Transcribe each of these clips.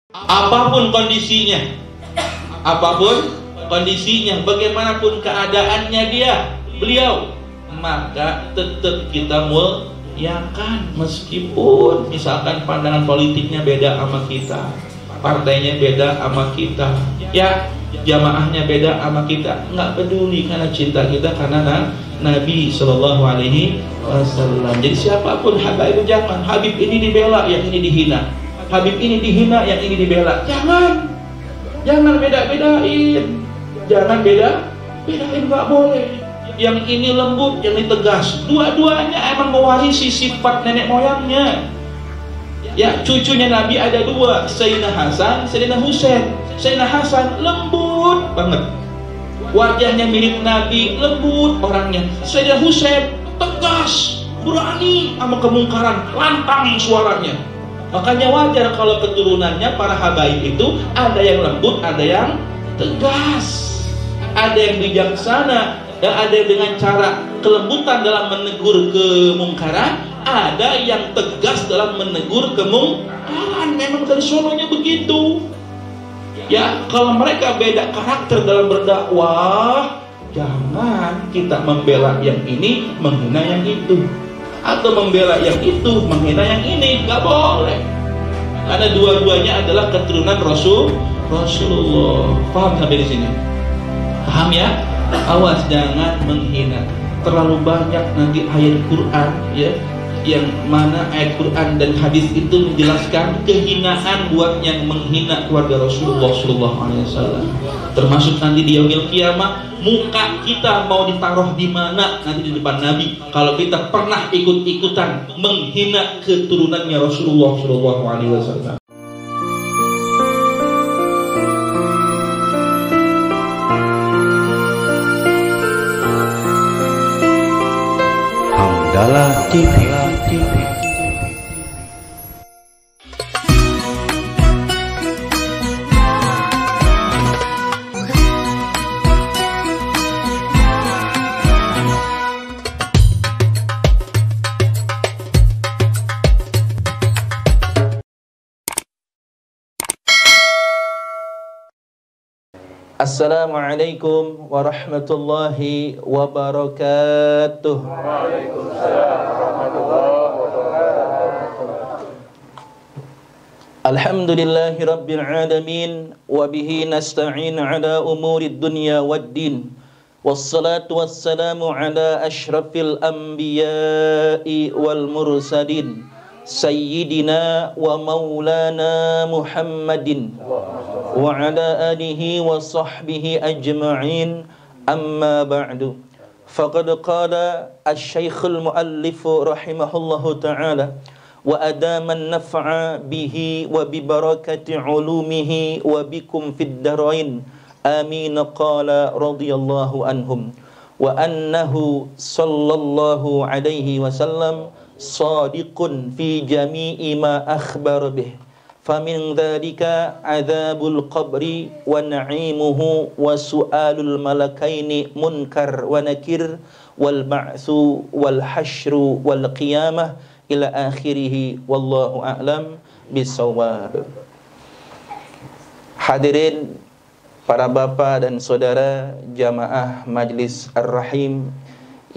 Apapun kondisinya, bagaimanapun keadaannya beliau, maka tetap kita muliakan meskipun misalkan pandangan politiknya beda sama kita, partainya beda sama kita, ya jamaahnya beda sama kita, nggak peduli karena cinta kita karena Nabi Shallallahu Alaihi Wasallam. Jadi siapapun Habib, jangan Habib ini dibela, yang ini dihina. Habib ini dihina, yang ini dibela. Jangan beda-bedain. Jangan beda-bedain, nggak boleh. Yang ini lembut, yang ini tegas. Dua-duanya emang mewarisi sifat nenek moyangnya. Ya, cucunya Nabi ada dua, Sayyidina Hasan, Sayyidina Husain. Sayyidina Hasan lembut banget, wajahnya mirip Nabi, lembut orangnya. Sayyidina Husain tegas, berani sama kemungkaran, lantang suaranya. Makanya wajar kalau keturunannya para habaib itu ada yang lembut, ada yang tegas, ada yang bijaksana, dan ada yang dengan cara kelembutan dalam menegur kemungkaran, ada yang tegas dalam menegur kemungkaran. Memang dari sononya begitu. Ya, kalau mereka beda karakter dalam berdakwah, jangan kita membela yang ini menghina yang itu, atau membela yang itu menghina yang ini, nggak boleh. Karena dua-duanya adalah keturunan Rasulullah. Paham sampai di sini? Paham ya? Awas jangan menghina. Terlalu banyak nanti ayat Quran ya, yang mana ayat Quran dan hadis itu menjelaskan kehinaan buat yang menghina keluarga Rasulullah Sallallahu Alaihi Wasallam. Termasuk nanti di yaumil kiamah, muka kita mau ditaruh di mana nanti di depan Nabi kalau kita pernah ikut-ikutan menghina keturunannya Rasulullah Sallallahu Alaihi Wasallam. Hamdalah TV. Assalamualaikum warahmatullahi wabarakatuh. Waalaikumsalam warahmatullahi wabarakatuh. Alhamdulillahi rabbil alamin, wa bihi nasta'in ala umurid dunya waddin. Wassalatu wassalamu ala ashrafil anbiya'i wal mursalin, sayyidina wa maulana Muhammadin wa ala alihi wa sahbihi ajma'in, amma ba'du. Faqad qala asy-syaikhul muallif rahimahullahu ta'ala wa adama an-naf'a bihi wa bi barakati ulumihi wa bikum fid darain, amin. Qala radhiyallahu anhum wa annahu sallallahu alaihi wasallam sadiqun fi jami'i ma akhbar bih. Famin dzalika adzabul qabri wa na'imuhu wa su'alul malakaini munkar wa nakir wal ba'tsu wal hasyru wal qiyamah ila akhirih, wallahu a'lam bissawab. Hadirin para bapak dan saudara jamaah Majlis Ar-Rahim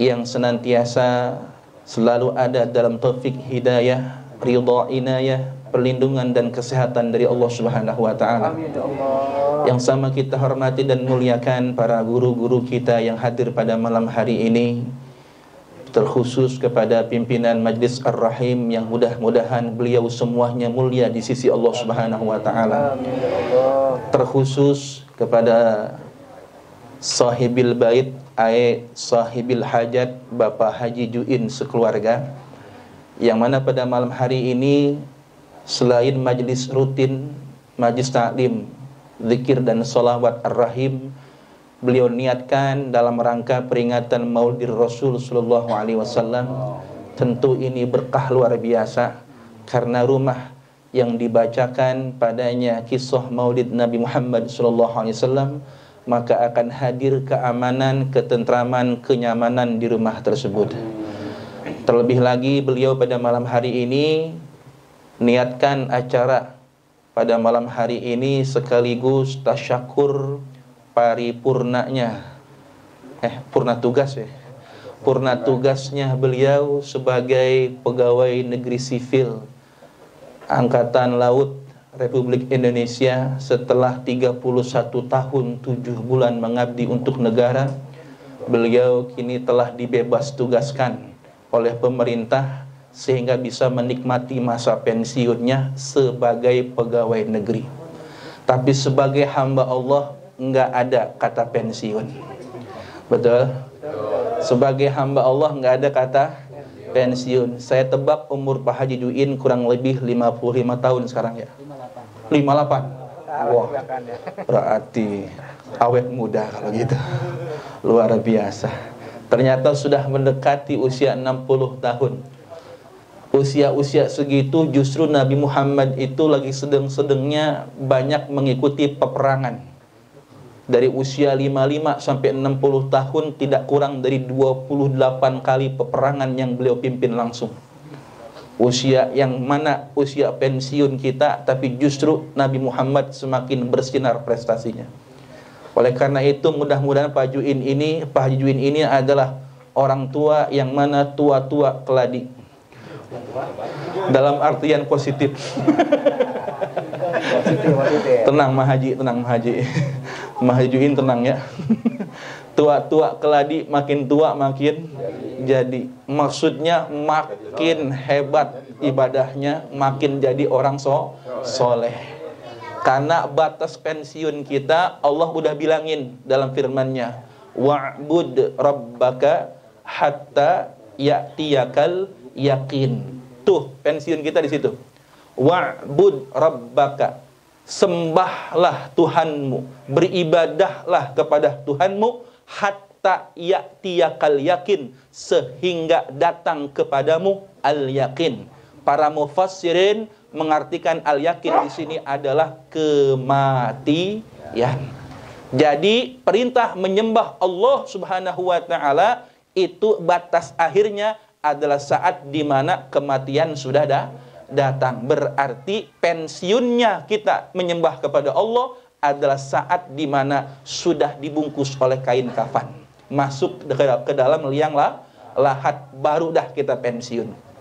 yang senantiasa selalu ada dalam taufik hidayah, ridha inayah, perlindungan dan kesehatan dari Allah Subhanahu wa taala. Yang sama kita hormati dan muliakan para guru-guru kita yang hadir pada malam hari ini, terkhusus kepada pimpinan Majlis Ar-Rahim yang mudah-mudahan beliau semuanya mulia di sisi Allah Subhanahu wa taala. Terkhusus kepada sahibil bait, sahibil hajat, Bapak Haji Juin sekeluarga, yang mana pada malam hari ini selain majlis rutin, majlis taklim, zikir dan sholawat ar-rahim, beliau niatkan dalam rangka peringatan Maulid Rasul Sallallahu Alaihi Wasallam. Tentu ini berkah luar biasa karena rumah yang dibacakan padanya kisah Maulid Nabi Muhammad Sallallahu Alaihi Wasallam, maka akan hadir keamanan, ketentraman, kenyamanan di rumah tersebut. Terlebih lagi beliau pada malam hari ini niatkan acara pada malam hari ini sekaligus tasyakur paripurnanya, purna tugas ya, purna tugasnya beliau sebagai pegawai negeri sipil Angkatan Laut Republik Indonesia setelah 31 tahun 7 bulan mengabdi untuk negara. Beliau kini telah dibebas tugaskan oleh pemerintah sehingga bisa menikmati masa pensiunnya sebagai pegawai negeri. Tapi sebagai hamba Allah enggak ada kata pensiun. Betul? Sebagai hamba Allah enggak ada kata pensiun. Saya tebak umur Pak Haji Juin kurang lebih 55 tahun sekarang ya. 58. Wah, berarti awet muda kalau gitu. Luar biasa. Ternyata sudah mendekati usia 60 tahun. Usia-usia segitu justru Nabi Muhammad itu lagi sedang-sedangnya banyak mengikuti peperangan. Dari usia 55 sampai 60 tahun tidak kurang dari 28 kali peperangan yang beliau pimpin langsung. Usia yang mana usia pensiun kita, tapi justru Nabi Muhammad semakin bersinar prestasinya. Oleh karena itu mudah-mudahan Pak Haji Juin ini adalah orang tua yang mana tua-tua keladi. Dalam artian positif. Tenang Mah Haji, tenang Mah Haji. Mah Haji Juin tenang ya. Tua-tua keladi, makin tua makin jadi. Maksudnya makin hebat ibadahnya, makin jadi orang soleh. Karena batas pensiun kita Allah udah bilangin dalam firman-Nya, wa'bud rabbaka hatta ya'tiyakal yakin. Tuh pensiun kita di situ. Wa'bud rabbaka, sembahlah Tuhanmu, beribadahlah kepada Tuhanmu hatta ya'tiyakal yakin, sehingga datang kepadamu al-yakin. Para mufassirin mengartikan al-yakin di sini adalah kematian. Jadi perintah menyembah Allah Subhanahu wa taala itu batas akhirnya adalah saat di mana kematian sudah datang. Berarti pensiunnya kita menyembah kepada Allah adalah saat di mana sudah dibungkus oleh kain kafan, masuk ke dalam liang lahat, baru dah kita pensiun.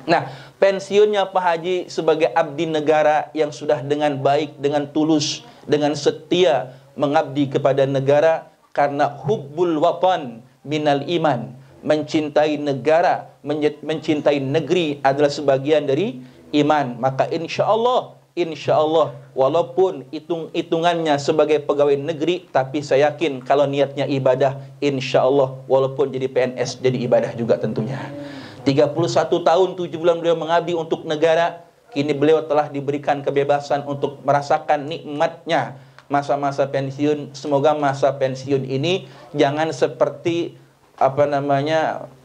Nah, pensiunnya Pak Haji sebagai abdi negara yang sudah dengan baik, dengan tulus, dengan setia mengabdi kepada negara, karena hubbul watan minal iman, mencintai negara, mencintai negeri adalah sebagian dari iman. Maka insya Allah walaupun hitungannya sebagai pegawai negeri, tapi saya yakin kalau niatnya ibadah, insya Allah walaupun jadi PNS jadi ibadah juga tentunya. 31 tahun 7 bulan beliau mengabdi untuk negara. Kini beliau telah diberikan kebebasan untuk merasakan nikmatnya masa-masa pensiun. Semoga masa pensiun ini jangan seperti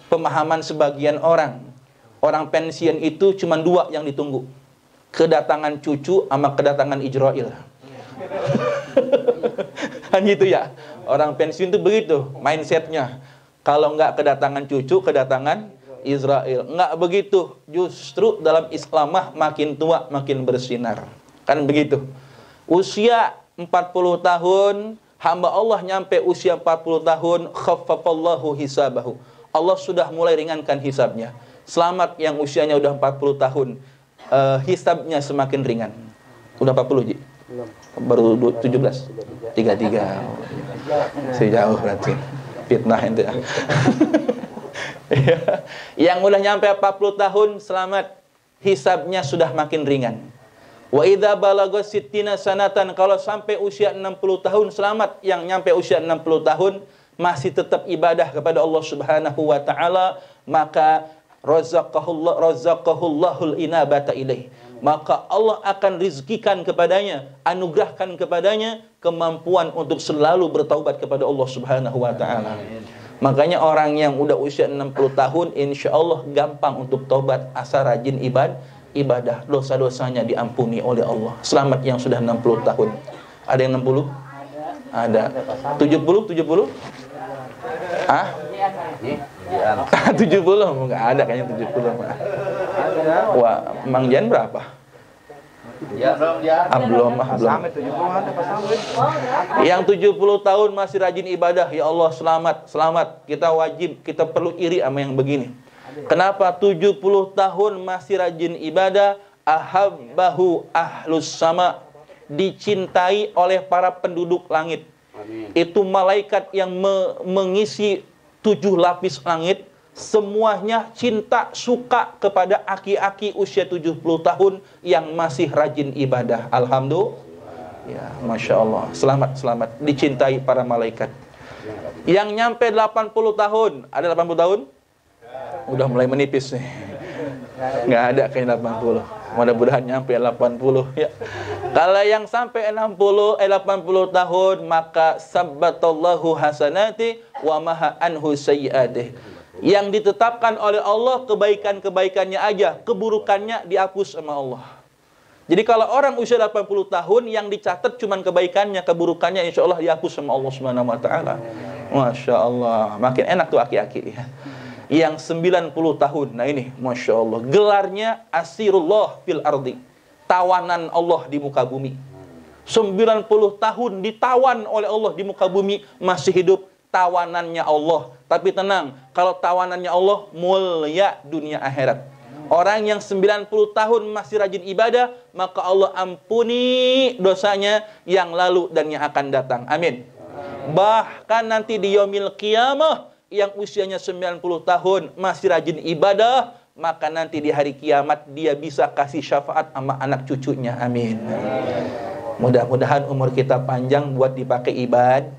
pemahaman sebagian orang. Orang pensiun itu cuma 2 yang ditunggu, kedatangan cucu sama kedatangan Ijrail. Kan gitu ya. Orang pensiun itu begitu mindsetnya. Kalau nggak kedatangan cucu, kedatangan Israel. Enggak begitu. Justru dalam Islamah makin tua makin bersinar. Kan begitu. Usia 40 tahun, hamba Allah nyampe usia 40 tahun, khaffafallahu hisabahu. Allah sudah mulai ringankan hisabnya. Selamat yang usianya udah 40 tahun. Hisabnya semakin ringan. Udah 40, Ji? Baru 17? 33. Sejauh berarti. Fitnah itu ya. Yang udah nyampe 40 tahun selamat, hisabnya sudah makin ringan. Wa idza balagha sittina sanatan, kalau sampai usia 60 tahun selamat. Yang nyampe usia 60 tahun masih tetap ibadah kepada Allah Subhanahu wa taala, maka razaqahullahul inabata ilaih. Maka Allah akan rizkikan kepadanya, anugerahkan kepadanya kemampuan untuk selalu bertaubat kepada Allah Subhanahu wa taala. Makanya orang yang udah usia 60 tahun insya Allah gampang untuk taubat, asal rajin ibadah, dosa-dosanya diampuni oleh Allah. Selamat yang sudah 60 tahun. Ada yang 60? Ada. 70? Hah? 70? Enggak ada kayaknya 70. Wah, Mang Jan berapa? Ya, Belum. Yang 70 tahun masih rajin ibadah, ya Allah selamat. Kita perlu iri sama yang begini. Kenapa 70 tahun masih rajin ibadah? Ahabbahu ahlus sama, dicintai oleh para penduduk langit. Itu malaikat yang mengisi 7 lapis langit, semuanya cinta, suka kepada aki-aki usia 70 tahun yang masih rajin ibadah. Alhamdulillah. Ya, Masya Allah. Selamat. Dicintai para malaikat. Yang nyampe 80 tahun. Ada 80 tahun? Udah mulai menipis nih. Nggak ada kayak 80. Mudah-mudahan nyampe 80 ya. Kalau yang sampai 80 tahun, maka sabbatallahu hasanati wa maha anhu sayyi'atih. Yang ditetapkan oleh Allah kebaikan-kebaikannya aja, keburukannya dihapus sama Allah. Jadi kalau orang usia 80 tahun yang dicatat cuman kebaikannya, keburukannya insya Allah dihapus sama Allah Subhanahu wa taala. Masya Allah, makin enak tuh aki-aki ya. Yang 90 tahun, nah ini Masya Allah, gelarnya asirullah fil ardi, tawanan Allah di muka bumi. 90 tahun ditawan oleh Allah di muka bumi, masih hidup, tawanannya Allah. Tapi tenang, kalau tawanannya Allah mulia dunia akhirat. Orang yang 90 tahun masih rajin ibadah, maka Allah ampuni dosanya yang lalu dan yang akan datang. Amin. Bahkan nanti di yaumil qiyamah, yang usianya 90 tahun masih rajin ibadah, maka nanti di hari kiamat dia bisa kasih syafaat sama anak cucunya. Amin. Mudah-mudahan umur kita panjang buat dipakai ibadah.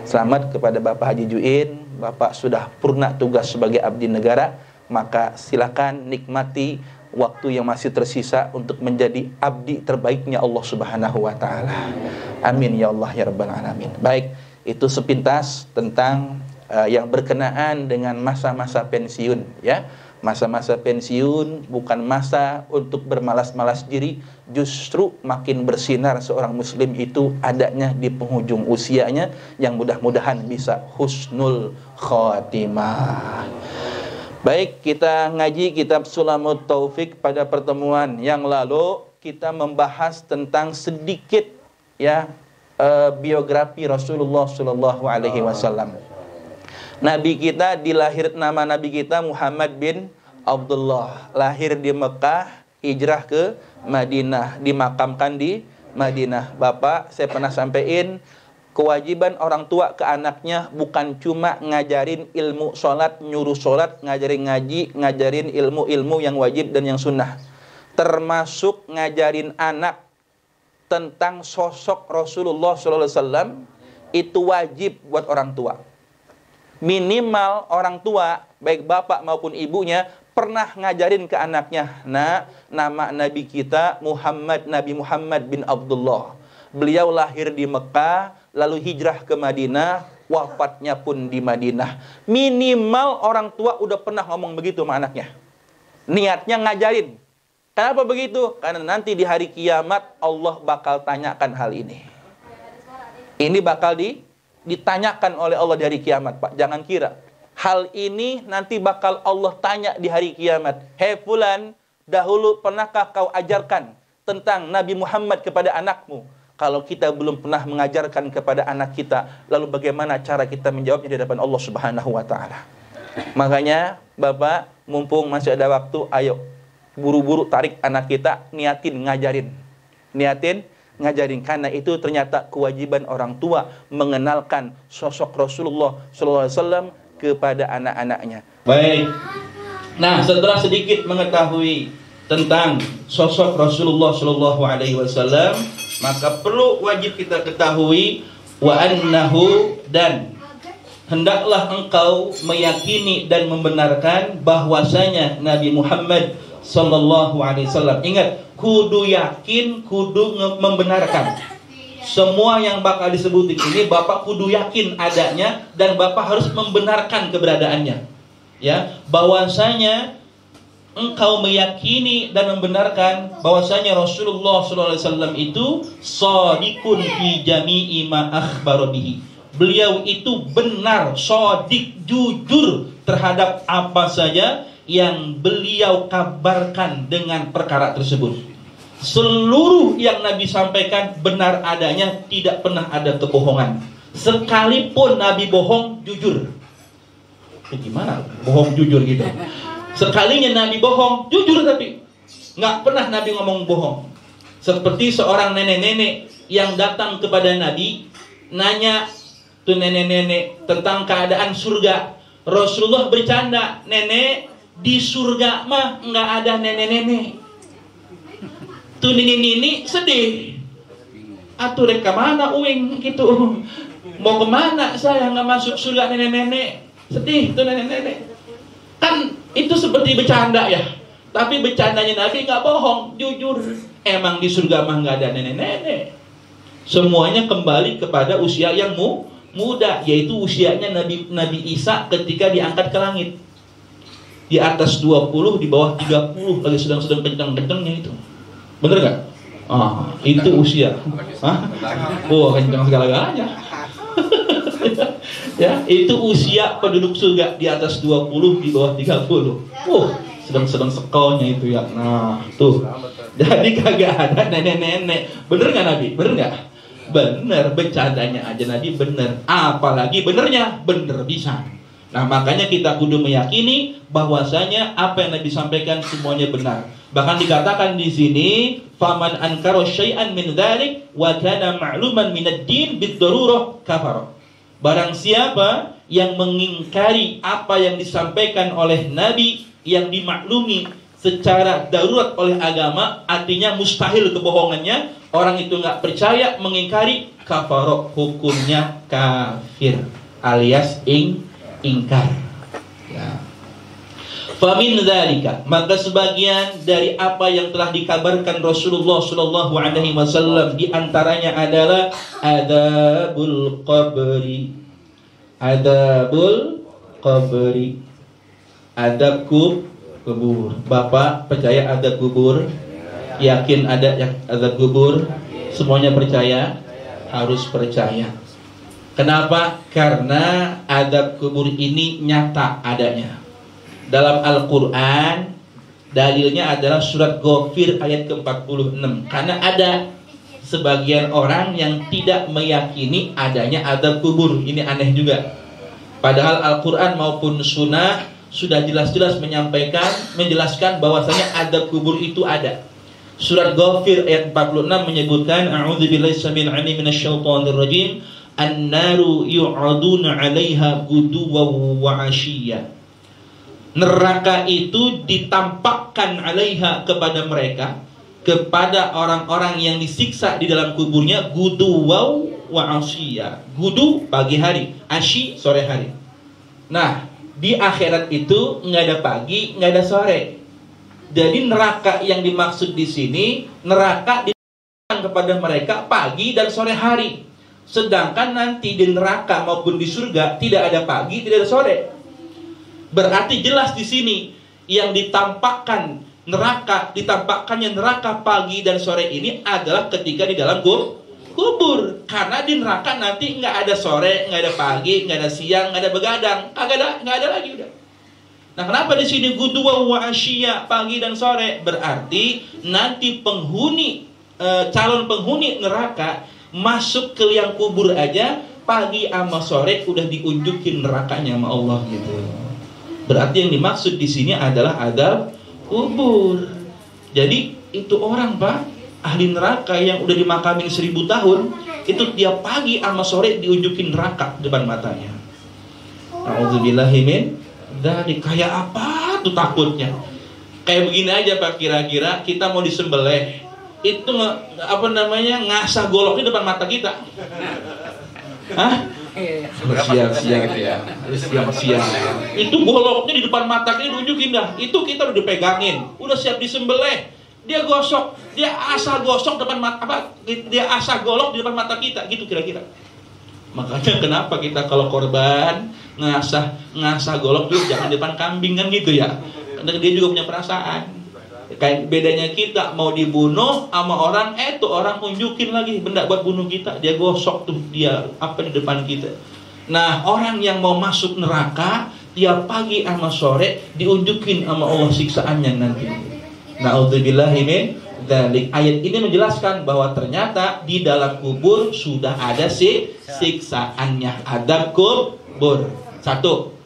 Selamat kepada Bapak Haji Juin. Bapak sudah purna tugas sebagai abdi negara, maka silakan nikmati waktu yang masih tersisa untuk menjadi abdi terbaiknya Allah Subhanahu wa taala. Amin ya Allah ya rabbal alamin. Baik, itu sepintas tentang yang berkenaan dengan masa-masa pensiun ya. Masa-masa pensiun bukan masa untuk bermalas-malas diri, justru makin bersinar seorang muslim itu adanya di penghujung usianya, yang mudah-mudahan bisa husnul khatimah. Baik, kita ngaji kitab Sulamut Taufik. Pada pertemuan yang lalu kita membahas tentang sedikit ya biografi Rasulullah Shallallahu Alaihi Wasallam. Nabi kita nama Nabi kita Muhammad bin Abdullah, lahir di Mekah, hijrah ke Madinah, dimakamkan di Madinah. Bapak, saya pernah sampaikan, kewajiban orang tua ke anaknya bukan cuma ngajarin ilmu sholat, nyuruh sholat, ngajarin ngaji, ngajarin ilmu-ilmu yang wajib dan yang sunnah, termasuk ngajarin anak tentang sosok Rasulullah SAW. Itu wajib buat orang tua. Minimal orang tua, baik bapak maupun ibunya, pernah ngajarin ke anaknya, nah, nama Nabi kita Nabi Muhammad bin Abdullah. Beliau lahir di Mekah, lalu hijrah ke Madinah, wafatnya pun di Madinah. Minimal orang tua udah pernah ngomong begitu sama anaknya. Niatnya ngajarin. Kenapa begitu? Karena nanti di hari kiamat Allah bakal tanyakan hal ini. Ini bakal ditanyakan oleh Allah di hari kiamat, Pak. Jangan kira. Hal ini nanti bakal Allah tanya di hari kiamat. Hei fulan, dahulu pernahkah kau ajarkan tentang Nabi Muhammad kepada anakmu? Kalau kita belum pernah mengajarkan kepada anak kita, lalu bagaimana cara kita menjawabnya di hadapan Allah Subhanahu wa taala? Makanya, Bapak, mumpung masih ada waktu, ayo buru-buru tarik anak kita, niatin ngajarin, karena itu ternyata kewajiban orang tua mengenalkan sosok Rasulullah SAW kepada anak-anaknya. Baik. Nah, setelah sedikit mengetahui tentang sosok Rasulullah SAW, maka perlu wajib kita ketahui wa annahu, dan hendaklah engkau meyakini dan membenarkan bahwasanya Nabi Muhammad sallallahu alaihi wasallam. Ingat, kudu yakin, kudu membenarkan. Semua yang bakal disebutin ini Bapak kudu yakin adanya dan Bapak harus membenarkan keberadaannya. Ya, bahwasanya engkau meyakini dan membenarkan bahwasanya Rasulullah sallallahu alaihi wasallam itu shadiqun fi jami'i ma akhbara bihi. Beliau itu benar, shadiq, jujur terhadap apa saja yang beliau kabarkan dengan perkara tersebut. Seluruh yang Nabi sampaikan benar adanya, tidak pernah ada kebohongan. Sekalipun Nabi bohong, jujur. Gimana bohong jujur gitu? Sekalinya Nabi bohong, jujur, tapi nggak pernah Nabi ngomong bohong. Seperti seorang nenek-nenek yang datang kepada Nabi, nanya tuh nenek-nenek tentang keadaan surga. Rasulullah bercanda, nenek, di surga mah nggak ada nenek-nenek. Tuh nini sedih. Atuh rek kemana uing gitu? Mau kemana saya nggak masuk surga nenek-nenek? Sedih tuh nenek-nenek. Kan itu seperti bercanda ya. Tapi bercandanya Nabi nggak bohong, jujur. Emang di surga mah nggak ada nenek-nenek. Semuanya kembali kepada usia yang muda, yaitu usianya Nabi Isa ketika diangkat ke langit. Di atas 20, di bawah 30, lagi sedang-sedang kencang-kencangnya itu. Bener nggak? Itu usia. Kencang segala-galanya. Ya, itu usia penduduk surga, di atas 20, di bawah 30. Sedang-sedang sekolnya itu ya. Nah, tuh. Jadi kagak ada nenek-nenek. Bener nggak Nabi? Bener nggak? Bener, bercandanya aja Nabi bener. Apalagi benernya, bener bisa. Nah, makanya kita kudu meyakini bahwasanya apa yang Nabi sampaikan semuanya benar. Bahkan dikatakan di sini, faman ankara syai'an min dzalik wa kana ma'luman min ad-din bid-darurah kafara. Barang siapa yang mengingkari apa yang disampaikan oleh Nabi yang dimaklumi secara darurat oleh agama, artinya mustahil kebohongannya, orang itu nggak percaya, mengingkari, kafara, hukumnya kafir, alias ingkar. Ya. Famin dzalika, maka sebagian dari apa yang telah dikabarkan Rasulullah Shallallahu Alaihi Wasallam diantaranya adalah adabul qabri, adab kubur. Bapak percaya adab kubur? Yakin ada adab kubur? Semuanya percaya? Harus percaya. Kenapa? Karena adab kubur ini nyata adanya. Dalam Al-Quran, dalilnya adalah surat Ghafir ayat ke-46. Karena ada sebagian orang yang tidak meyakini adanya adab kubur. Ini aneh juga. Padahal Al-Quran maupun sunnah sudah jelas-jelas menjelaskan bahwasanya adab kubur itu ada. Surat Ghafir ayat 46 menyebutkan, a'udzubillahi samil alim minasyaitonir rajim, an-naru yu'aduna 'alaiha guduwan wa 'ashiyya. Neraka itu ditampakkan 'alaiha kepada mereka, kepada orang-orang yang disiksa di dalam kuburnya, guduwan wa 'ashiyya. Gudu pagi hari, asyi sore hari. Nah, di akhirat itu nggak ada pagi, nggak ada sore. Jadi neraka yang dimaksud di sini, neraka ditampakkan kepada mereka pagi dan sore hari. Sedangkan nanti di neraka maupun di surga tidak ada pagi, tidak ada sore. Berarti jelas di sini yang ditampakkannya neraka pagi dan sore ini adalah ketika di dalam kubur. Karena di neraka nanti nggak ada sore, nggak ada pagi, nggak ada siang, nggak ada begadang, nggak ada lagi udah. Nah, kenapa di sini guduwa wa asyiya, pagi dan sore? Berarti nanti calon penghuni neraka masuk ke liang kubur aja pagi sama sore udah diunjukin nerakanya sama Allah gitu. Berarti yang dimaksud di sini adalah adab kubur. Jadi itu orang, Pak, ahli neraka yang udah dimakamin 1000 tahun, itu tiap pagi sama sore diunjukin neraka depan matanya. A'udzubillahi min dzalik. Kayak apa tuh takutnya? Kayak begini aja, Pak, kira-kira kita mau disembelih, itu ngasah goloknya depan mata kita. Hah? Siang-siang ya. Siang-siang. Itu goloknya di depan mata kita diunjukin dah. Itu kita udah dipegangin, udah siap disembelih. Dia gosok, dia asah gosok depan mata dia asah golok di depan mata kita, gitu kira-kira. Makanya kenapa kita kalau korban ngasah golok dulu jangan depan kambing kan gitu ya. Karena dia juga punya perasaan. Kayak bedanya kita mau dibunuh sama orang, tuh orang unjukin lagi benda buat bunuh kita, dia gosok tuh dia di depan kita. Nah, orang yang mau masuk neraka tiap pagi sama sore diunjukin sama Allah siksaannya nanti. Na'udzubillahi min dzalik. Ayat ini menjelaskan bahwa ternyata di dalam kubur sudah ada siksaannya, adab kubur. Satu.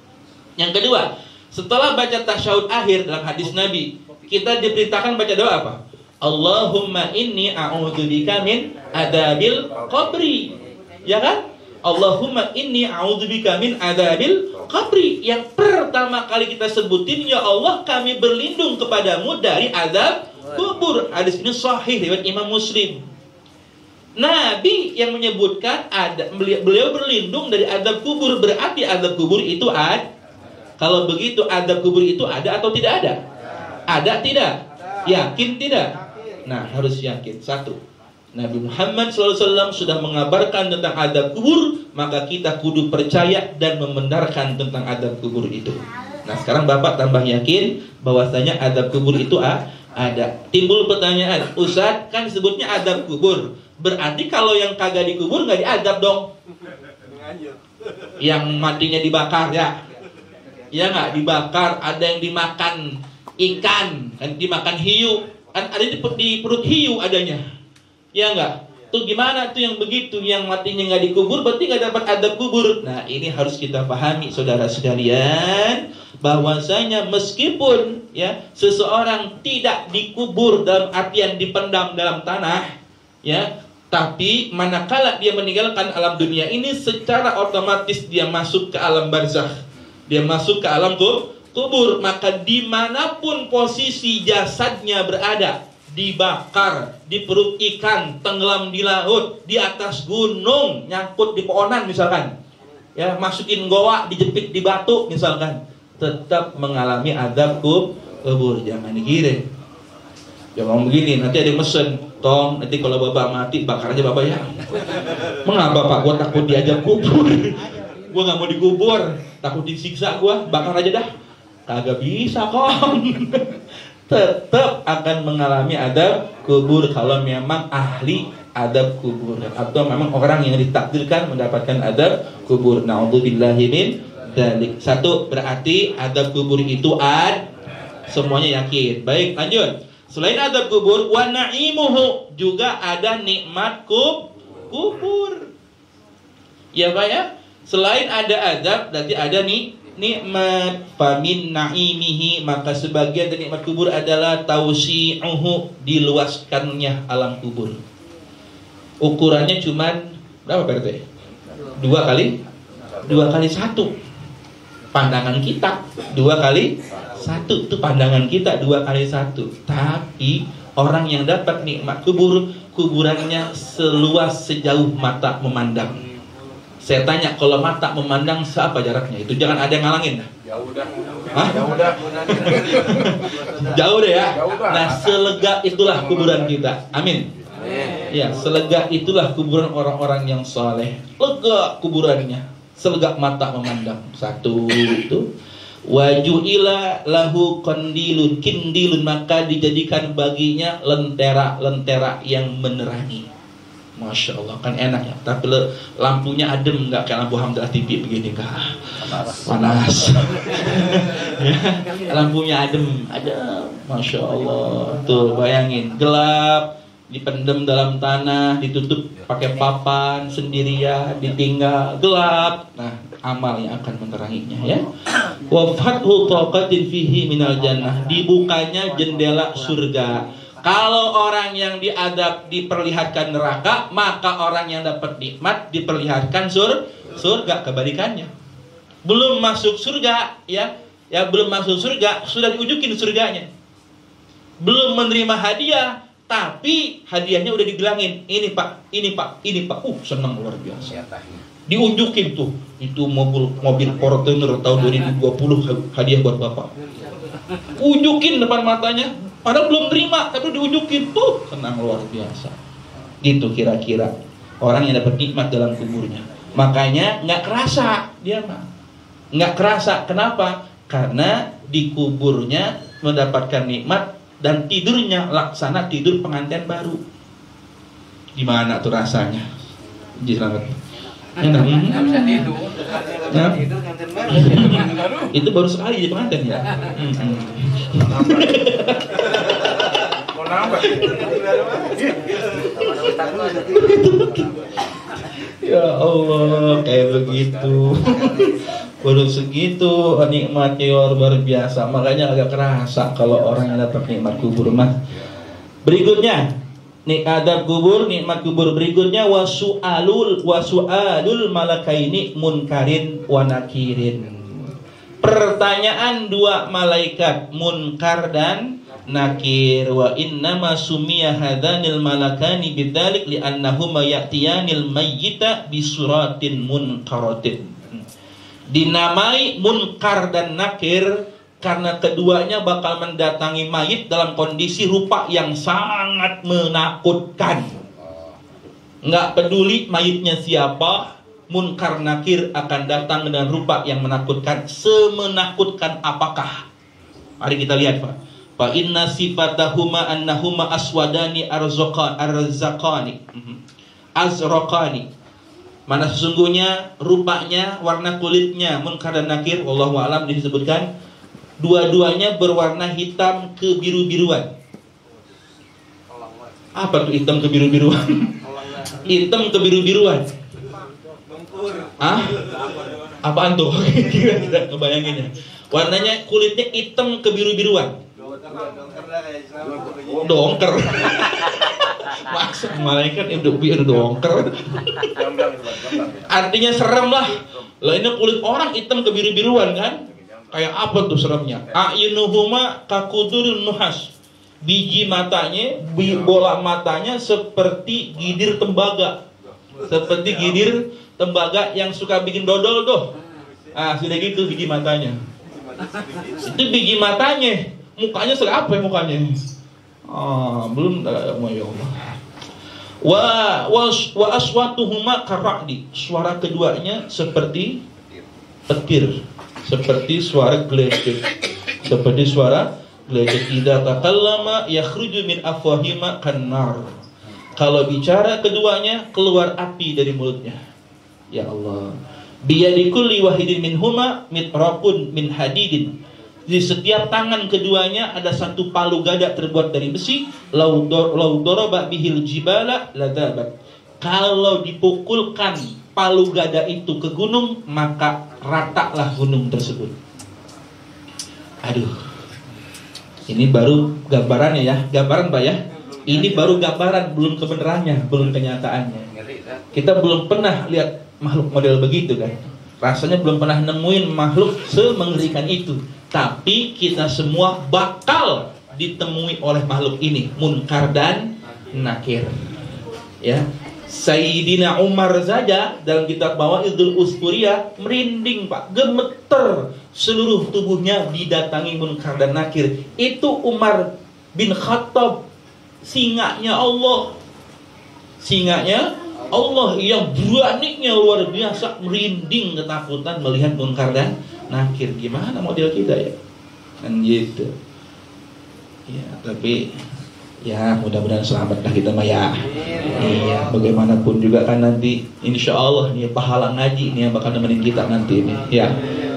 Yang kedua, setelah baca tasyahud akhir dalam hadis Nabi, kita diperintahkan baca doa apa? Allahumma inni a'udzubika min adabil qabri. Ya kan? Allahumma inni a'udzubika min adabil qabri. Yang pertama kali kita sebutin, ya Allah kami berlindung kepadamu dari azab kubur. Hadis ini sahih riwayat Imam Muslim. Nabi yang menyebutkan beliau berlindung dari azab kubur, berarti azab kubur itu ada. Kalau begitu azab kubur itu ada atau tidak ada? Ada tidak? Yakin tidak? Nah, harus yakin. Satu, Nabi Muhammad SAW sudah mengabarkan tentang adab kubur, maka kita kudu percaya dan membenarkan tentang adab kubur itu. Nah, sekarang Bapak tambah yakin bahwasanya adab kubur itu ada. Timbul pertanyaan, Ustaz, kan sebutnya adab kubur, berarti kalau yang kagak dikubur nggak diadab dong? Yang matinya dibakar ya? Ya nggak dibakar, ada yang dimakan ikan, kan dimakan hiu. Kan ada di perut hiu adanya, ya enggak? Tuh gimana tuh yang begitu, yang matinya nggak dikubur, berarti nggak dapat adab kubur. Nah, ini harus kita pahami, saudara-saudarian, bahwasanya meskipun ya seseorang tidak dikubur dalam artian dipendam dalam tanah, ya, tapi manakala dia meninggalkan alam dunia ini, secara otomatis dia masuk ke alam barzakh, dia masuk ke alam kubur. Maka dimanapun posisi jasadnya berada, dibakar, di perut ikan, tenggelam di laut, di atas gunung, nyangkut di pohonan misalkan, ya, masukin goa, dijepit di batu misalkan, tetap mengalami adab kubur. Jangan digiring. Jangan begini, nanti ada yang mesen, tong, nanti kalau bapak mati bakar aja bapak ya. Mengapa Pak? Gua takut diajak kubur. Gua nggak mau dikubur, takut disiksa gua, bakar aja dah. Kagak bisa kok. Tetap akan mengalami adab kubur kalau memang ahli adab kubur, atau memang orang yang ditakdirkan mendapatkan adab kubur. Na'udzubillahi min dzalik. Satu, berarti adab kubur itu ada. Semuanya yakin. Baik, lanjut. Selain adab kubur, wa na'imuhu, juga ada nikmat kubur. Ya Pak ya? Selain ada adab, berarti ada nikmat. Famin na'imihi, maka sebagian dari nikmat kubur adalah tausi'uhu, diluaskannya alam kubur. Ukurannya cuman berapa Pak RT? 2 kali 1 pandangan kita. 2 kali 1 itu pandangan kita, 2 kali 1. Tapi orang yang dapat nikmat kubur, kuburannya seluas sejauh mata memandang. Saya tanya, kalau mata memandang seapa jaraknya? Itu jangan ada yang ngalangin. Jauh dah. Hah? Jauh dah. Jauh deh ya. Jauh dah. Nah, selega itulah kuburan kita. Amin. Ya, selega itulah kuburan orang-orang yang saleh. Lega kuburannya, selega mata memandang. Satu itu. Wajuila lahu kindilun, maka dijadikan baginya lentera yang menerangi. Masya Allah, kan enak ya. Tapi lampunya adem, nggak kayak lampu Hamzah TV begini, enggak. Panas. Ya, lampunya adem. Masya Allah. Tuh, bayangin, gelap, dipendam dalam tanah, ditutup pakai papan, sendirian, ditinggal, gelap. Nah, amal yang akan meneranginya ya. Wa fathu taqatin fihi minal jannah, dibukanya jendela surga. Kalau orang yang diadab diperlihatkan neraka, maka orang yang dapat nikmat diperlihatkan surga. Kebalikannya. Belum masuk surga, ya belum masuk surga, sudah diujukin surganya. Belum menerima hadiah, tapi hadiahnya udah dibilangin, ini Pak, ini Pak, ini Pak. Senang luar biasa. Diunjukin tuh, itu mobil Fortuner tahun 2020 hadiah buat Bapak. Unjukin depan matanya. Padahal belum terima, tapi diunjukin tuh, senang luar biasa. Gitu kira-kira orang yang dapat nikmat dalam kuburnya. Makanya nggak kerasa dia mah, nggak kerasa. Kenapa? Karena di kuburnya mendapatkan nikmat dan tidurnya laksana tidur pengantin baru. Gimana tuh rasanya? Selamat. Bisa tidur. Ya. Tidur kantin baru. Itu baru sekali jadi pengantin ya. Mau nambah. Ya Allah, kayak begitu. Baru segitu nikmatnya luar biasa. Makanya agak kerasa kalau orang yang dapat nikmat kubur mah. Berikutnya, adab kubur, nikmat kubur berikutnya wasu'alul malakaini munkarin wa nakirin. Pertanyaan dua malaikat munkar dan nakir. Wa innama sumiya hadanil malakani bidzalik li'annahuma ya'tiyanil mayyita bisuratin munkaratin. Dinamai munkar dan nakir karena keduanya bakal mendatangi mayit dalam kondisi rupa yang sangat menakutkan. Nggak peduli mayitnya siapa, munkar nakir akan datang dengan rupa yang menakutkan. Semenakutkan apakah? Mari kita lihat, Pak. Fa inna sifatahuma annahuma aswadani azraqani. Mana sesungguhnya rupanya, warna kulitnya munkar dan nakir, wallahu a'lam, disebutkan dua-duanya berwarna hitam kebiru-biruan. Apa tuh hitam kebiru-biruan? Hitam kebiru-biruan. Apaan tuh? Kita ngebayanginnya. Warnanya kulitnya hitam kebiru-biruan. Dongker. Maksud malaikat itu biru dongker. Artinya serem lah. Lah ini kulit orang hitam kebiru-biruan kan? Kayak apa tuh seremnya? A'yunuhuma kakudurun nuhas. Biji matanya, bola matanya seperti gidir tembaga. Seperti gidir tembaga yang suka bikin dodol tuh. Sudah gitu biji matanya. Itu biji matanya. Mukanya apa ya mukanya? Belum ya Allah. Wa aswatuhuma karaqdi. Suara keduanya seperti petir, seperti suara geledek, seperti suara geledek. Idza takallama yakhruju min afwahima kannar. Kalau bicara keduanya keluar api dari mulutnya. Ya Allah. Biyadikulli wahidin minhuma mitraqun min hadidin. Di setiap tangan keduanya ada satu palu gada terbuat dari besi. Lau daraba bihil jibala ladabat. Kalau dipukulkan palu gada itu ke gunung, maka ratalah gunung tersebut. Aduh. Ini baru gambarannya ya. Gambaran Pak ya. Ini baru gambaran, belum kebenarannya, belum kenyataannya. Kita belum pernah lihat makhluk model begitu kan. Rasanya belum pernah nemuin makhluk semengerikan itu. Tapi kita semua bakal ditemui oleh makhluk ini, munkar dan nakir. Ya, Sayyidina Umar saja dalam kitab Mawaidul Usturiyah merinding Pak, gemeter seluruh tubuhnya didatangi munkar dan nakir. Itu Umar bin Khattab, singanya Allah, singanya Allah yang beraninya luar biasa, merinding ketakutan melihat munkar dan nakir. Gimana model kita ya? Kan gitu. Ya, tapi ya mudah-mudahan selamatlah kita mah ya. Iya, bagaimanapun juga kan nanti insya Allah nih pahala ngaji nih yang bakal nemenin kita nanti nih. Ya,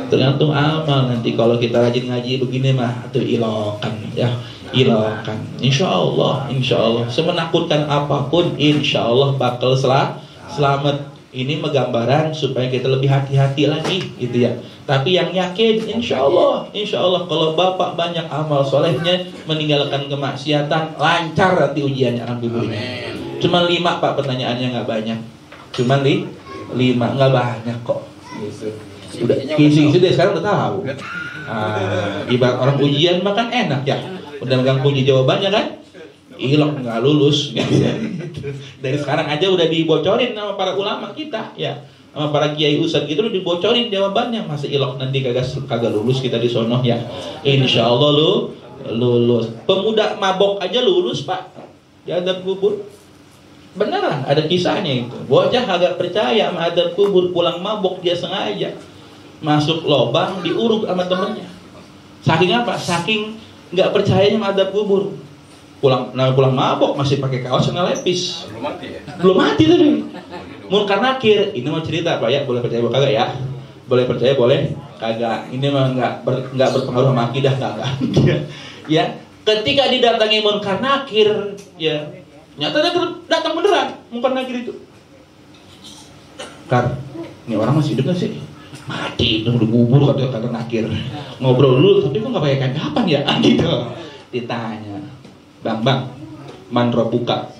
tergantung amal nanti. Kalau kita rajin ngaji begini mah atau ilokan ya, ilokan. Insya Allah semenakutkan apapun insya Allah bakal selamat. Ini menggambaran supaya kita lebih hati-hati lagi gitu ya. Tapi yang yakin insya Allah kalau Bapak banyak amal solehnya, meninggalkan kemaksiatan, lancar nanti ujiannya alhamdulillah. Cuma 5 Pak pertanyaannya, nggak banyak. Cuma 5 nggak banyak kok. Gitu. Udah kisi deh sekarang udah tahu. Ibarat orang ujian makan enak ya. Udah megang kunci jawabannya kan? Ilok nggak lulus. Dari sekarang aja udah dibocorin sama para ulama kita ya, sama para kiai ustadz gitu udah dibocorin jawabannya. Masa ilok nanti kagak lulus kita di sono ya. Insya Allah lulus. Pemuda mabok aja lulus Pak di adab kubur. Beneran ada kisahnya itu. Bocah agak percaya sama adab kubur, pulang mabok dia sengaja masuk lobang diuruk sama temennya. Saking apa? Saking nggak percayanya sama adab kubur. Pulang mabok masih pakai kaos yang lepis. Belum mati tadi. Munkar nakir, ini mau cerita Pak ya, boleh percaya boleh kagak ya? Boleh percaya boleh kagak. Ini mah nggak berpengaruh sama akidah kagak. Ya, ketika didatangi munkar nakir, ya nyata dia datang beneran munkar nakir itu. Kar, ini orang masih hidup nggak sih? Mati, udah kubur kata nakir. Ngobrol dulu, tapi kok nggak pakai kapan ya? Gitu. Ditanya, bang, manro buka.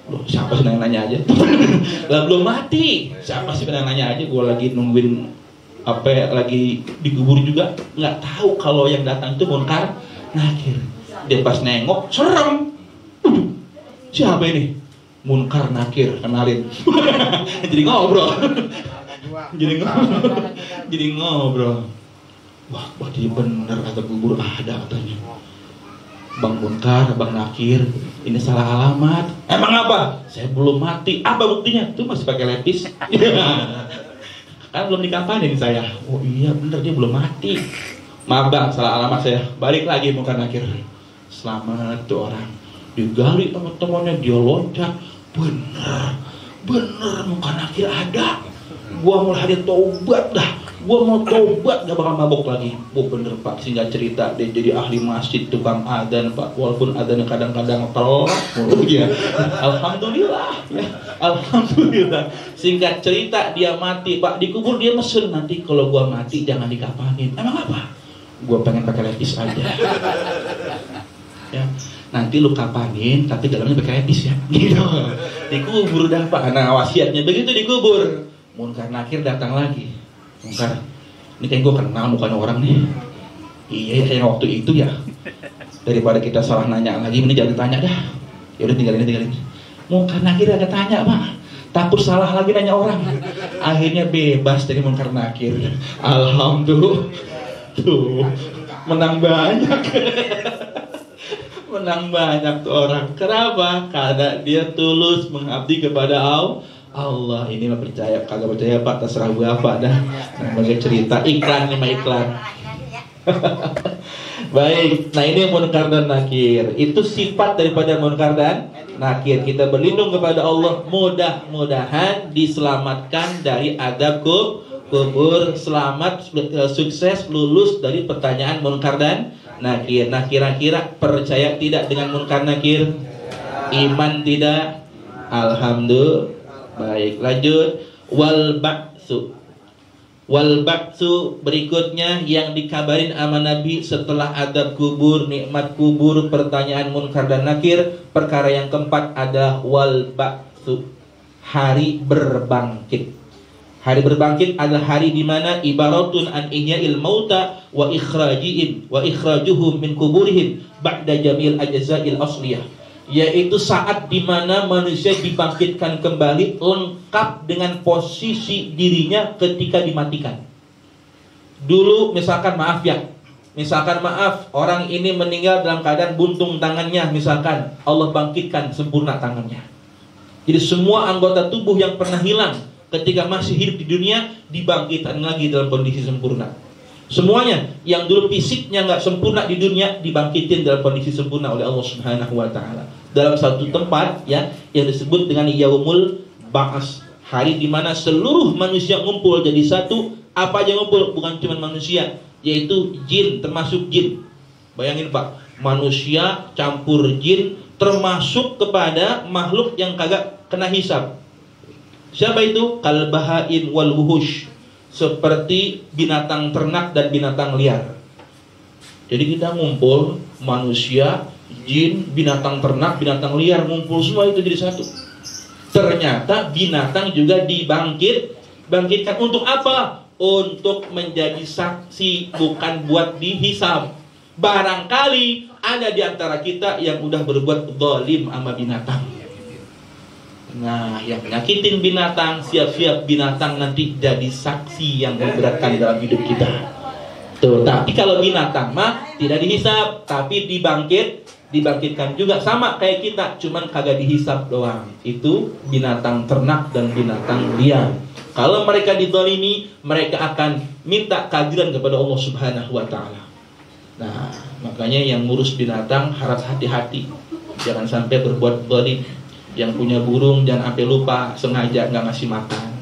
Loh, siapa sih nanya aja? Lah belum mati. Siapa sih nanya aja? Gue lagi nungguin apa lagi dikubur juga. Nggak tahu kalau yang datang itu munkar nakir. Dia pas nengok, serem. Siapa ini? Munkar nakir, kenalin. Jadi ngobrol. Jadi ngobrol. Wah, berarti bener kata kubur ada katanya. Bang Munkar, Bang Nakir, ini salah alamat. Emang apa? Saya belum mati. Apa buktinya? Tuh masih pakai lepis. Kan belum dikafanin saya. Oh iya bener dia belum mati. Maaf bang, salah alamat saya. Balik lagi Munkar Nakir. Selamat tuh orang. Digali teman-temannya, dia loncat. Bener Munkar Nakir ada. Gua mulai hari taubat dah. Gua mau taubat gak bakal mabok lagi. Oh bener Pak, sehingga cerita dia jadi ahli masjid, tukang adzan Pak. Walaupun adzannya kadang-kadang telat. Ya. Alhamdulillah ya. Alhamdulillah. Singkat cerita dia mati Pak, dikubur dia mesen, nanti kalau gua mati jangan dikafanin. Emang apa? Gua pengen pakai lepis aja. Ya. Nanti lu kapanin tapi dalamnya pakai lepis ya. Gitu. Dikubur dah Pak, karena wasiatnya begitu dikubur. Munkar Nakir datang lagi. Munkar, ini kayak gue kenal mukanya orang nih. Iya kayak waktu itu ya. Daripada kita salah nanya lagi, ini jangan ditanya dah. Ya udah tinggalin. Munkar Nakir agak tanya Pak. Takut salah lagi nanya orang. Akhirnya bebas dari Munkar Nakir. Alhamdulillah. Tuh, menang banyak. Menang banyak tuh orang. Kenapa? Karena dia tulus mengabdi kepada Allah. Ini mah percaya, kagak percaya Pak, terserah gue apa dah. Sebagai cerita iklan nih mah iklan. Baik, nah ini munkar dan nakir. Itu sifat daripada munkar dan nakir. Kita berlindung kepada Allah. Mudah-mudahan diselamatkan dari adab kubur. Selamat, sukses, lulus dari pertanyaan munkar dan nakir. Nah kira-kira percaya tidak dengan munkar nakir? Iman tidak? Alhamdulillah. Baik, lanjut. Wal ba'su berikutnya yang dikabarin sama Nabi setelah adab kubur, nikmat kubur, pertanyaan munkar dan nakir. Perkara yang keempat adalah wal ba'su, hari berbangkit. Hari berbangkit adalah hari di mana ibaratun an ihya'il mauta wa ikhrajuhum min kuburihim ba'da jamil ajza'il asliyah. Yaitu saat dimana manusia dibangkitkan kembali lengkap dengan posisi dirinya ketika dimatikan. Dulu misalkan maaf orang ini meninggal dalam keadaan buntung tangannya, misalkan Allah bangkitkan sempurna tangannya. Jadi semua anggota tubuh yang pernah hilang ketika masih hidup di dunia dibangkitkan lagi dalam kondisi sempurna. Semuanya yang dulu fisiknya nggak sempurna di dunia dibangkitin dalam kondisi sempurna oleh Allah Subhanahu wa taala. Dalam satu tempat ya yang disebut dengan Yaumul Ba'as, hari di mana seluruh manusia ngumpul jadi satu. Apa aja ngumpul? Bukan cuma manusia, yaitu jin, termasuk jin. Bayangin Pak, manusia campur jin, termasuk kepada makhluk yang kagak kena hisab. Siapa itu? Kal bahaim wal wuhush, seperti binatang ternak dan binatang liar. Jadi kita ngumpul manusia, jin, binatang ternak, binatang liar, ngumpul semua itu jadi satu. Ternyata binatang juga dibangkitkan untuk apa? Untuk menjadi saksi, bukan buat dihisab. Barangkali ada di antara kita yang udah berbuat zalim sama binatang. Nah, yang menyakitin binatang, siap-siap binatang nanti jadi saksi yang memberatkan dalam hidup kita. Tuh, tapi kalau binatang mah tidak dihisab, tapi dibangkitkan juga sama kayak kita, cuman kagak dihisab doang. Itu binatang ternak dan binatang liar. Kalau mereka dizalimi, mereka akan minta keadilan kepada Allah Subhanahu wa taala. Nah, makanya yang ngurus binatang harap hati-hati. Jangan sampai berbuat zalim. Yang punya burung jangan sampai lupa sengaja nggak ngasih makan.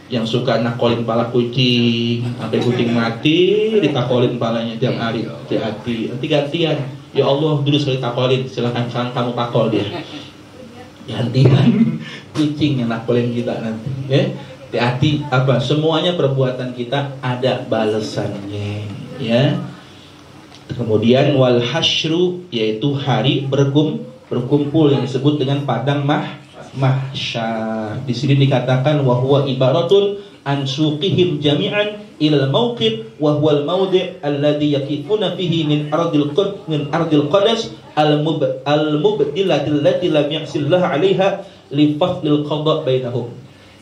Yang suka nakolin pala kucing sampai kucing mati ditakolin palanya tiap hari, hati-hati. Nanti gantian. Ya Allah dulu sekali takolin, silakan sekarang kamu takol dia. Gantian kucing yang nakolin kita nanti. Ya, hati-hati. Apa? Semuanya perbuatan kita ada balasannya. Ya. Kemudian wal hasyru, yaitu hari berkumpul yang disebut dengan padang mahsyar. Di sini dikatakan wa huwa ibaratun an suqihim jami'an ilal mauqif wa huwal mawdi' alladhi yaqifuna fihi min ardil qadas al-mubdilati allati lam yahsillah 'alaiha li fasl qada' bainahum.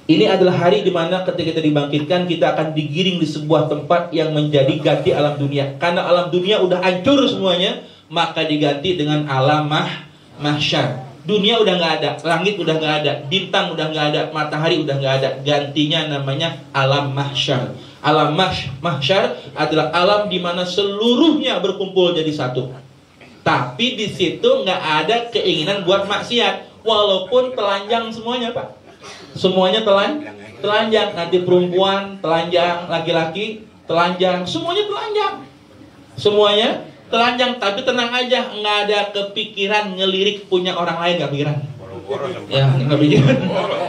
Ini adalah hari di mana ketika kita dibangkitkan, kita akan digiring di sebuah tempat yang menjadi ganti alam dunia. Karena alam dunia udah hancur semuanya, maka diganti dengan alam mahsyar. Dunia udah nggak ada, langit udah nggak ada, bintang udah nggak ada, matahari udah nggak ada. Gantinya namanya alam mahsyar. Alam mahsyar adalah alam di mana seluruhnya berkumpul jadi satu. Tapi di situ nggak ada keinginan buat maksiat, walaupun telanjang semuanya, Pak. Semuanya telanjang. Nanti perempuan telanjang, laki-laki telanjang, semuanya telanjang. Semuanya telanjang, tapi tenang aja, nggak ada kepikiran ngelirik punya orang lain, nggak pikiran. Ya, nggak pikiran.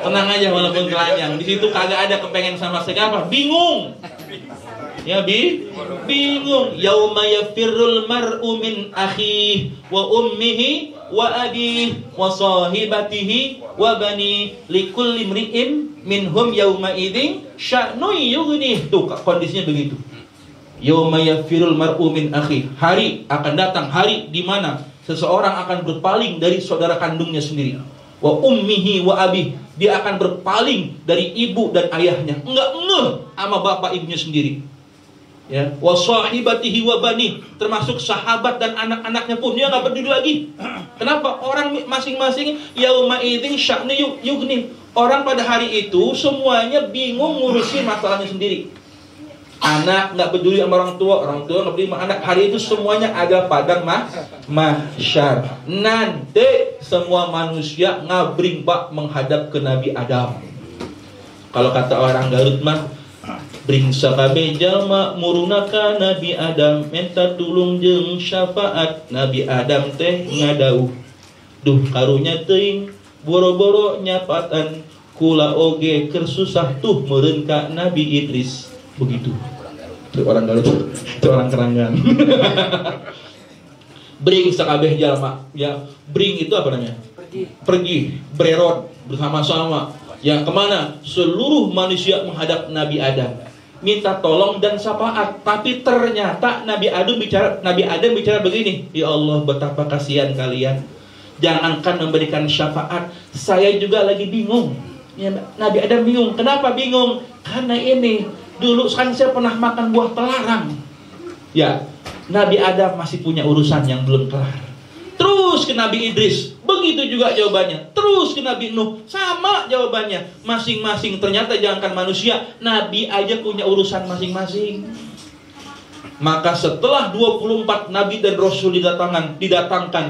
Tenang aja walaupun telanjang. Di situ kagak ada kepengen sama siapa, bingung. Ya, bingung. Yauma yafirrul mar'u min akhihi wa ummihi wa abihi wa sahibatihi wa bani likulli imri'in minhum yauma idzin sya'nun yughnih. Tuh kondisinya begitu. Yauma yafirul mar'u min akhi. Hari akan datang, hari di mana seseorang akan berpaling dari saudara kandungnya sendiri. Wa ummihi wa abih. Dia akan berpaling dari ibu dan ayahnya. Enggak ngeh sama bapak ibunya sendiri. Ya, wa sahibatihi wa bani, termasuk sahabat dan anak-anaknya pun dia enggak peduli lagi. Kenapa? Orang masing-masing yauma idzin sya'nu yughnih. Orang pada hari itu semuanya bingung ngurusin masalahnya sendiri. Anak nggak peduli sama orang tua nggak peduli sama anak. Hari itu semuanya ada padang mahsyar. Nanti semua manusia ngabring bak menghadap ke Nabi Adam. Kalau kata orang Garut mah, bring sakabeh jalma murunaka Nabi Adam, minta tulung jeung syafaat Nabi Adam teh ngadauh. Duh karunya teuing boro-boro nyapatan kula oge keur susah tuh meureun ka Nabi Idris. Begitu. Itu orang Garut, itu orang Keranggan. Bring sakabeh jalma, ya bring itu apa namanya? Pergi, bererot bersama-sama. Ya kemana? Seluruh manusia menghadap Nabi Adam, minta tolong dan syafaat. Tapi ternyata Nabi Adam bicara begini, ya Allah betapa kasihan kalian, jangankan memberikan syafaat, saya juga lagi bingung. Ya, Nabi Adam bingung. Kenapa bingung? Karena ini dulu kan saya pernah makan buah terlarang. Ya, Nabi Adam masih punya urusan yang belum kelar. Terus ke Nabi Idris, begitu juga jawabannya. Terus ke Nabi Nuh, sama jawabannya. Masing-masing, ternyata jangankan manusia, Nabi aja punya urusan masing-masing. Maka setelah 24 Nabi dan Rasul didatangkan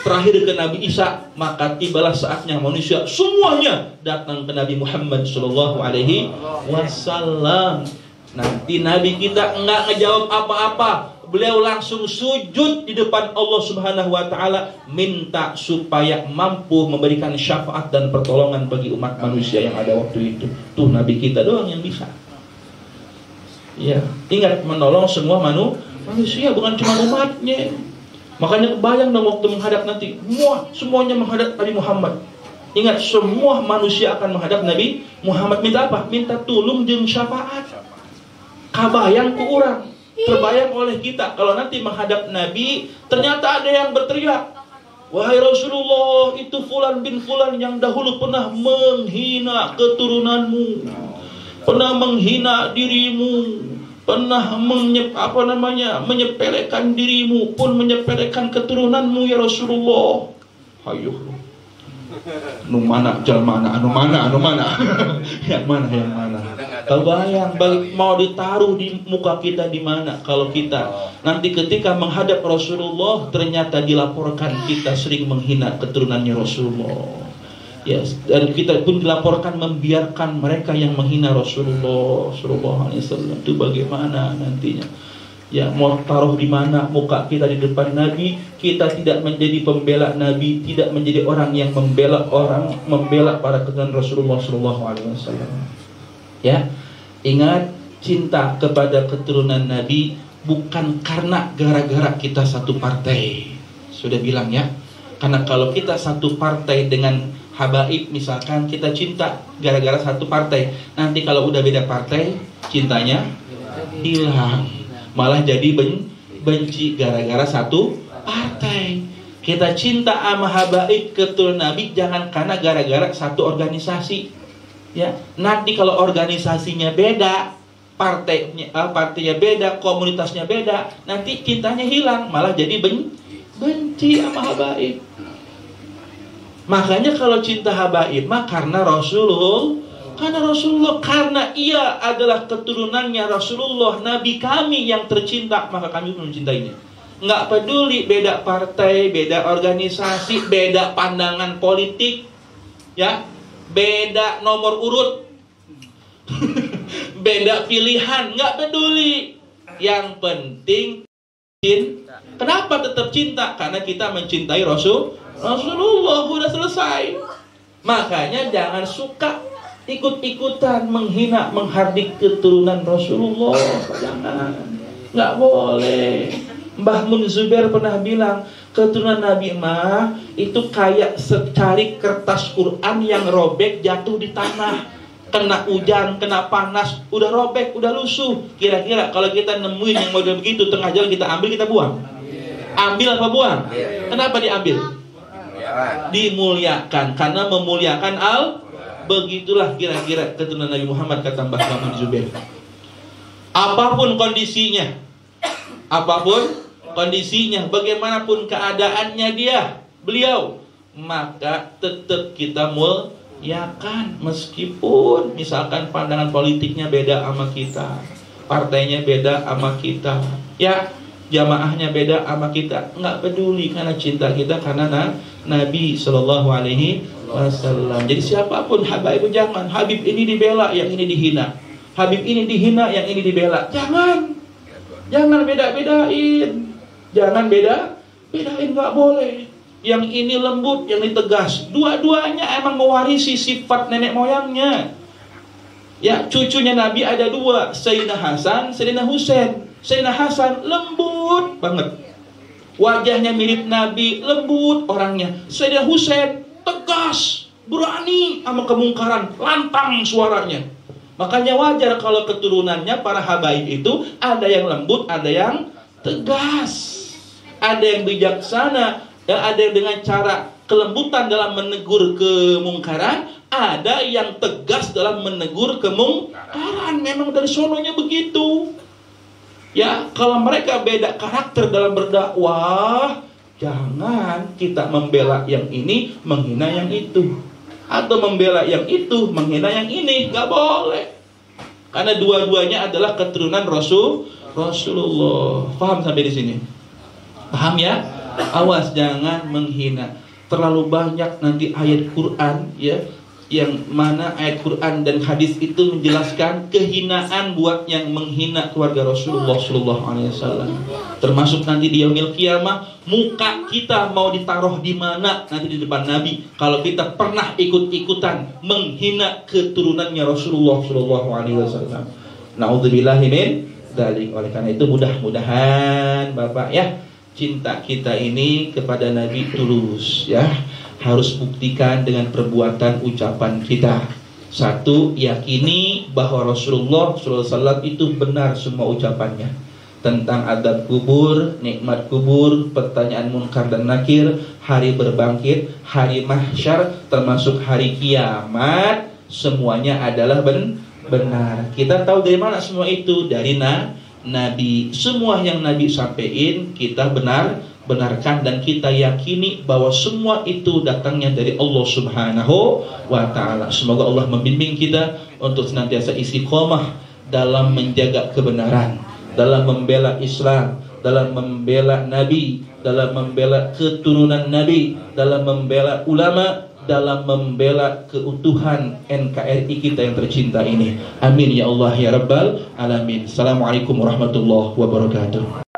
terakhir ke Nabi Isa, maka tibalah saatnya manusia semuanya datang ke Nabi Muhammad SAW. Nanti Nabi kita enggak ngejawab apa-apa, beliau langsung sujud di depan Allah Subhanahu wa taala, minta supaya mampu memberikan syafaat dan pertolongan bagi umat manusia yang ada waktu itu. Tuh Nabi kita doang yang bisa. Ya, ingat menolong semua manusia, bukan cuma umatnya. Makanya kebayang dong waktu menghadap nanti, semuanya menghadap Nabi Muhammad. Ingat, semua manusia akan menghadap Nabi Muhammad. Minta apa? Minta tulung jeung syafaat. Kabayang ku urang, terbayang oleh kita kalau nanti menghadap Nabi, ternyata ada yang berteriak, wahai Rasulullah, itu fulan bin fulan yang dahulu pernah menghina keturunanmu, pernah menghina dirimu, pernah menyepelekan dirimu, pun menyepelekan keturunanmu ya Rasulullah. Hayuh, anu mana jalmana, anu mana yang mana kebayang mau ditaruh di muka kita di mana kalau kita nanti ketika menghadap Rasulullah ternyata dilaporkan kita sering menghina keturunannya Rasulullah. Ya, dan kita pun dilaporkan membiarkan mereka yang menghina Rasulullah Sallallahu Alaihi Wasallam. Itu bagaimana nantinya? Ya, mau taruh di mana muka kita di depan Nabi? Kita tidak menjadi pembela Nabi, tidak menjadi orang yang membela para keturunan Rasulullah Sallallahu Alaihi Wasallam. Ya, ingat, cinta kepada keturunan Nabi bukan karena gara-gara kita satu partai. Sudah bilang ya, karena kalau kita satu partai dengan habaib, misalkan kita cinta gara-gara satu partai, nanti kalau udah beda partai, cintanya hilang. Malah jadi benci gara-gara satu partai. Kita cinta sama habaib keturunan Nabi jangan karena gara-gara satu organisasi. Ya, nanti kalau organisasinya beda, partainya beda, komunitasnya beda, nanti cintanya hilang, malah jadi benci sama habaib. Makanya kalau cinta habaib mah karena Rasulullah, karena ia adalah keturunannya Rasulullah, Nabi kami yang tercinta, maka kami mencintainya. Nggak peduli beda partai, beda organisasi, beda pandangan politik, ya, beda nomor urut, beda pilihan, nggak peduli. Yang penting cinta. Kenapa tetap cinta? Karena kita mencintai Rasulullah, udah selesai. Makanya jangan suka ikut-ikutan menghina, menghardik keturunan Rasulullah. Jangan, nggak boleh. Mbah Mun Zubair pernah bilang, keturunan Nabi mah itu kayak secari kertas Quran yang robek jatuh di tanah, kena hujan, kena panas, udah robek, udah lusuh. Kira-kira kalau kita nemuin yang model begitu tengah jalan, kita ambil, kita buang? Ambil apa buang? Kenapa diambil? Dimuliakan, karena memuliakan begitulah kira-kira keturunan Nabi Muhammad, kata Mbah Mun Zubair. Apapun kondisinya, bagaimanapun keadaannya beliau, maka tetap kita muliakan, meskipun misalkan pandangan politiknya beda sama kita, partainya beda sama kita, ya, jamaahnya beda sama kita, nggak peduli, karena cinta kita karena Nabi Sallallahu Alaihi Wasallam. Jadi siapapun habaib, jangan Habib ini dibela, yang ini dihina, Habib ini dihina, yang ini dibela. Jangan beda-bedain, nggak boleh. Yang ini lembut, yang ini tegas. Dua-duanya emang mewarisi sifat nenek moyangnya. Ya, cucunya Nabi ada dua, Sayyidina Hasan, Sayyidina Husain. Sayyidina Hasan lembut banget, wajahnya mirip Nabi, lembut orangnya. Sayyidina Husain tegas, berani sama kemungkaran, lantang suaranya. Makanya wajar kalau keturunannya para habaib itu ada yang lembut, ada yang tegas, ada yang bijaksana, dan ada yang dengan cara kelembutan dalam menegur kemungkaran, ada yang tegas dalam menegur kemungkaran. Memang dari sononya begitu. Ya, kalau mereka beda karakter dalam berdakwah, jangan kita membela yang ini, menghina yang itu, atau membela yang itu, menghina yang ini. Gak boleh, karena dua-duanya adalah keturunan Rasulullah. Paham sampai di sini? Paham ya? Awas jangan menghina. Terlalu banyak nanti ayat Quran, ya, yang mana ayat Quran dan hadis itu menjelaskan kehinaan buat yang menghina keluarga Rasulullah Sallallahu Alaihi Wasallam. Termasuk nanti di yaumil qiyamah, muka kita mau ditaruh di mana nanti di depan Nabi kalau kita pernah ikut-ikutan menghina keturunannya Rasulullah Sallallahu Alaihi Wasallam. Naudzubillahi min dzalik. Oleh karena itu mudah-mudahan Bapak, ya, cinta kita ini kepada Nabi tulus, ya. Harus buktikan dengan perbuatan, ucapan kita. Satu, yakini bahwa Rasulullah SAW itu benar semua ucapannya tentang adab kubur, nikmat kubur, pertanyaan munkar dan nakir, hari berbangkit, hari mahsyar, termasuk hari kiamat, semuanya adalah benar. Kita tahu dari mana semua itu? Dari Nabi. Semua yang Nabi sampaikan kita benarkan, dan kita yakini bahwa semua itu datangnya dari Allah Subhanahu wa Ta'ala. Semoga Allah membimbing kita untuk senantiasa istiqomah dalam menjaga kebenaran, dalam membela Islam, dalam membela Nabi, dalam membela keturunan Nabi, dalam membela ulama, dalam membela keutuhan NKRI kita yang tercinta ini. Amin ya Allah ya Rabbal Alamin. Assalamualaikum warahmatullahi wabarakatuh.